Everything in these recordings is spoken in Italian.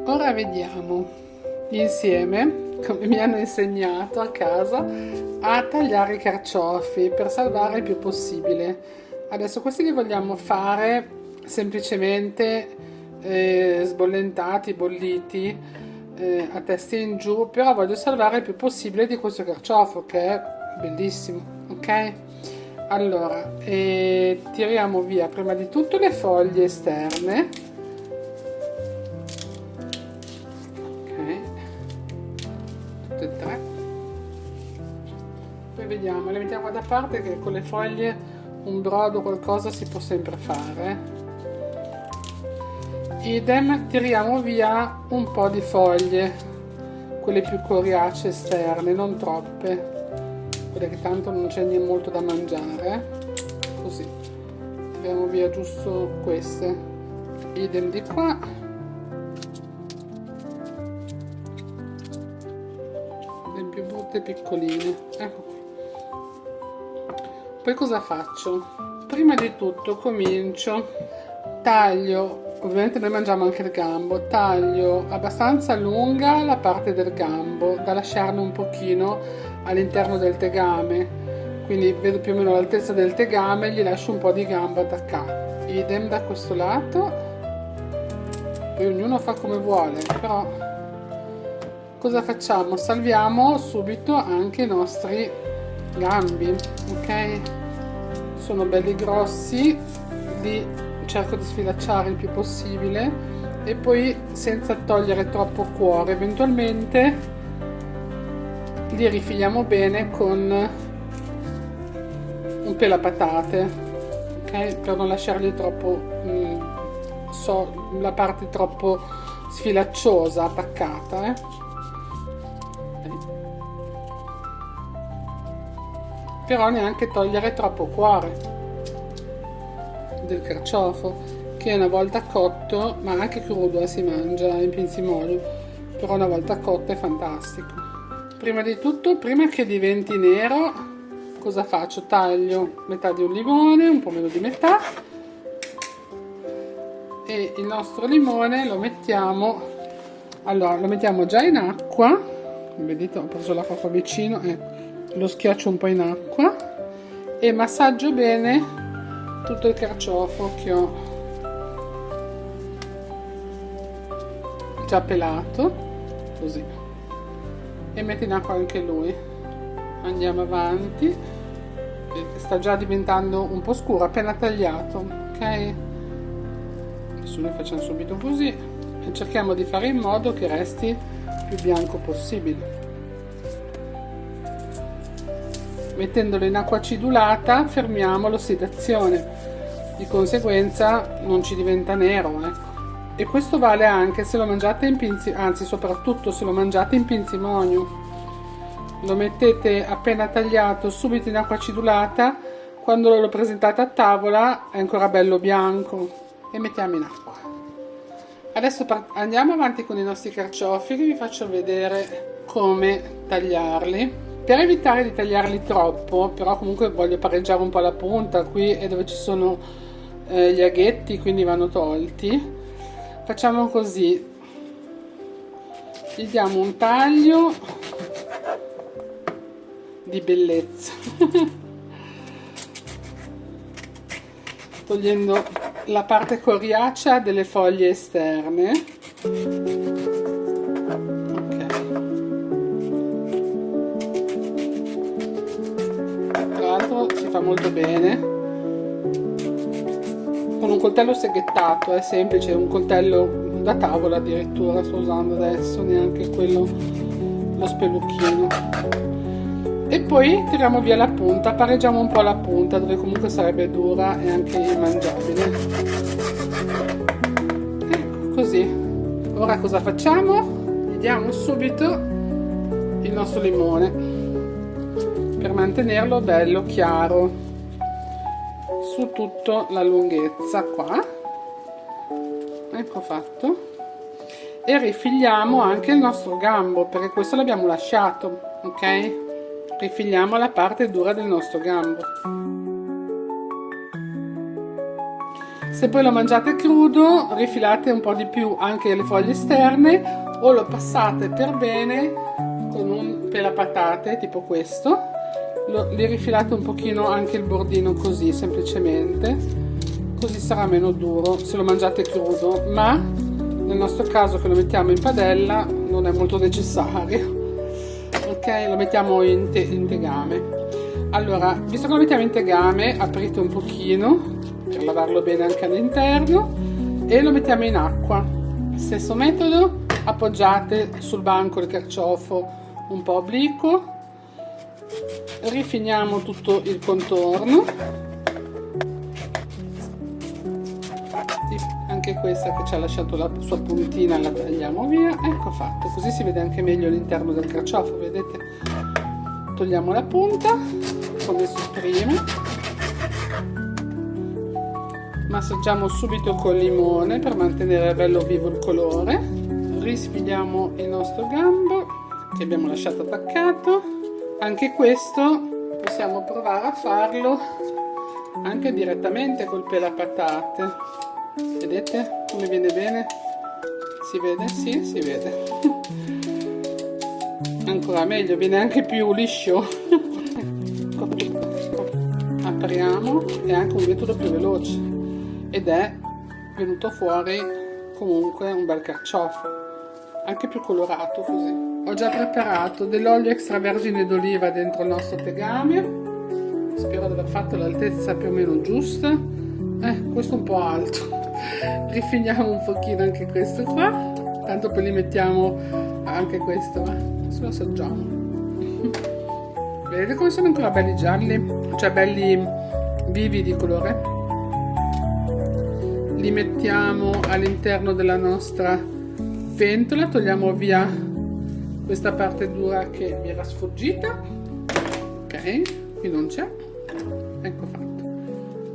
Ora vediamo insieme come mi hanno insegnato a casa a tagliare i carciofi per salvare il più possibile. Adesso questi li vogliamo fare semplicemente sbollentati, bolliti a testa in giù, però voglio salvare il più possibile di questo carciofo che è bellissimo, ok? Allora, tiriamo via prima di tutto le foglie esterne. Tutte e tre. Poi vediamo, le mettiamo da parte che con le foglie un brodo qualcosa si può sempre fare. Idem, tiriamo via un po' di foglie, quelle più coriacee esterne, non troppe, quelle che tanto non c'è niente molto da mangiare. Così tiriamo via giusto queste. Idem di qua. Le più brutte piccoline, ecco qui. Poi cosa faccio? Prima di tutto comincio, taglio. Ovviamente noi mangiamo anche il gambo, taglio abbastanza lunga la parte del gambo da lasciarne un pochino all'interno del tegame, quindi vedo più o meno l'altezza del tegame, gli lascio un po' di gambo attaccato. Idem da questo lato, poi ognuno fa come vuole, però cosa facciamo? Salviamo subito anche i nostri gambi, ok? Sono belli grossi, li cerco di sfilacciare il più possibile e poi senza togliere troppo cuore, eventualmente li rifiliamo bene con un pelapatate, ok? Per non lasciargli troppo la parte troppo sfilacciosa attaccata, però neanche togliere troppo cuore del carciofo, che una volta cotto, ma anche crudo si mangia in pinzimonio, però una volta cotto è fantastico. Prima di tutto, prima che diventi nero, cosa faccio? Taglio metà di un limone, un po' meno di metà, e il nostro limone lo mettiamo, allora lo mettiamo già in acqua, vedete ho preso l'acqua qua vicino, lo schiaccio un po' in acqua e massaggio bene tutto il carciofo che ho già pelato, così, e metto in acqua anche lui. Andiamo avanti, sta già diventando un po' scuro appena tagliato, ok? Adesso noi facciamo subito così e cerchiamo di fare in modo che resti più bianco possibile. Mettendolo in acqua acidulata fermiamo l'ossidazione, di conseguenza non ci diventa nero, ecco. E questo vale anche se lo mangiate in anzi soprattutto se lo mangiate in pinzimonio. Lo mettete appena tagliato subito in acqua acidulata, quando lo presentate a tavola è ancora bello bianco, e mettiamo in acqua. Adesso andiamo avanti con i nostri carciofi, che vi faccio vedere come tagliarli. Per evitare di tagliarli troppo, però comunque voglio pareggiare un po' la punta, qui è dove ci sono gli aghetti, quindi vanno tolti. Facciamo così, gli diamo un taglio di bellezza, togliendo la parte coriacea delle foglie esterne. Si fa molto bene con un coltello seghettato, è semplice, un coltello da tavola addirittura sto usando adesso, neanche quello, lo spelucchino, e poi tiriamo via la punta, pareggiamo un po' la punta dove comunque sarebbe dura e anche immangiabile, ecco così. Ora cosa facciamo? Gli diamo subito il nostro limone per mantenerlo bello chiaro su tutta la lunghezza qua, ecco fatto, e rifiliamo anche il nostro gambo perché questo l'abbiamo lasciato, ok? Rifiliamo la parte dura del nostro gambo. Se poi lo mangiate crudo, rifilate un po' di più anche le foglie esterne o lo passate per bene con un pelapatate tipo questo. Li rifilate un pochino anche il bordino così, semplicemente, così sarà meno duro se lo mangiate crudo, ma nel nostro caso che lo mettiamo in padella non è molto necessario. Ok, lo mettiamo in tegame. Allora, visto che lo mettiamo in tegame, aprite un pochino per lavarlo bene anche all'interno e lo mettiamo in acqua. Stesso metodo, appoggiate sul banco il carciofo un po' obliquo, rifiniamo tutto il contorno, anche questa che ci ha lasciato la sua puntina la tagliamo via, ecco fatto, così si vede anche meglio l'interno del carciofo, vedete? Togliamo la punta come su prima, massaggiamo subito col limone per mantenere bello vivo il colore, risfiliamo il nostro gambo che abbiamo lasciato attaccato. Anche questo possiamo provare a farlo anche direttamente col pelapatate, vedete come viene bene? Si vede? Sì, si vede. Ancora meglio, viene anche più liscio. Apriamo, è anche un metodo più veloce ed è venuto fuori comunque un bel carciofo, anche più colorato così. Ho già preparato dell'olio extravergine d'oliva dentro il nostro tegame, spero di aver fatto l'altezza più o meno giusta, questo un po' alto. Rifiniamo un pochino anche questo qua, tanto poi li mettiamo anche questo, adesso lo assaggiamo. Vedete come sono ancora belli gialli, cioè belli vivi di colore. Li mettiamo all'interno della nostra pentola, togliamo via questa parte dura che mi era sfuggita, ok, qui non c'è, ecco fatto.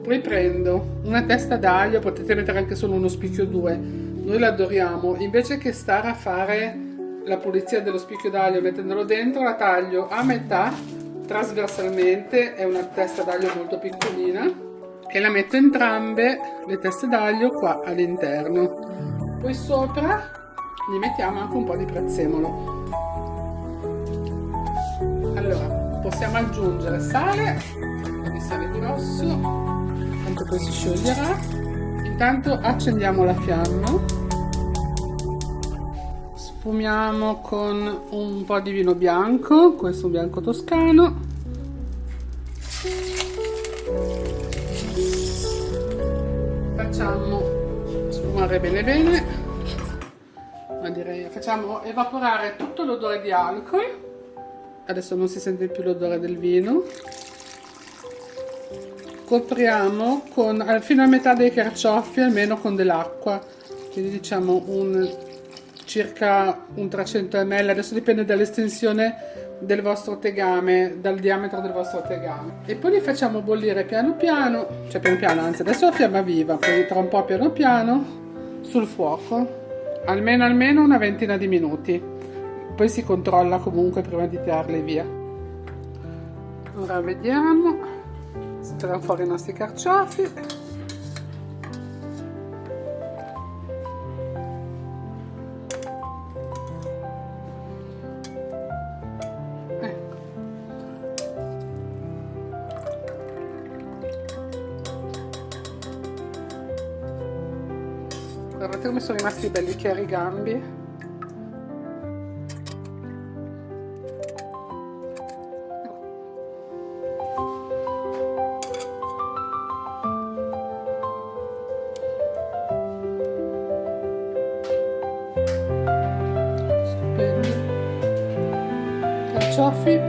Poi prendo una testa d'aglio, potete mettere anche solo uno spicchio o due, noi lo adoriamo, invece che stare a fare la pulizia dello spicchio d'aglio mettendolo dentro, la taglio a metà trasversalmente, è una testa d'aglio molto piccolina, e la metto entrambe le teste d'aglio qua all'interno. Poi sopra gli mettiamo anche un po' di prezzemolo. Allora, possiamo aggiungere sale, un po' di sale grosso, tanto poi si scioglierà. Intanto accendiamo la fiamma, sfumiamo con un po' di vino bianco, questo è un bianco toscano. Facciamo sfumare bene bene, ma direi facciamo evaporare tutto l'odore di alcol. Adesso non si sente più l'odore del vino. Copriamo con fino a metà dei carciofi almeno con dell'acqua, quindi diciamo circa un 300 ml, adesso dipende dall'estensione del vostro tegame, dal diametro del vostro tegame, e poi li facciamo bollire piano piano, cioè piano piano, anzi adesso a fiamma viva, poi tra un po' piano piano sul fuoco, almeno una ventina di minuti. Poi si controlla comunque prima di tirarle via. Ora vediamo, tiriamo fuori i nostri carciofi. Ecco. Guardate come sono rimasti belli chiari i gambi. Carciofi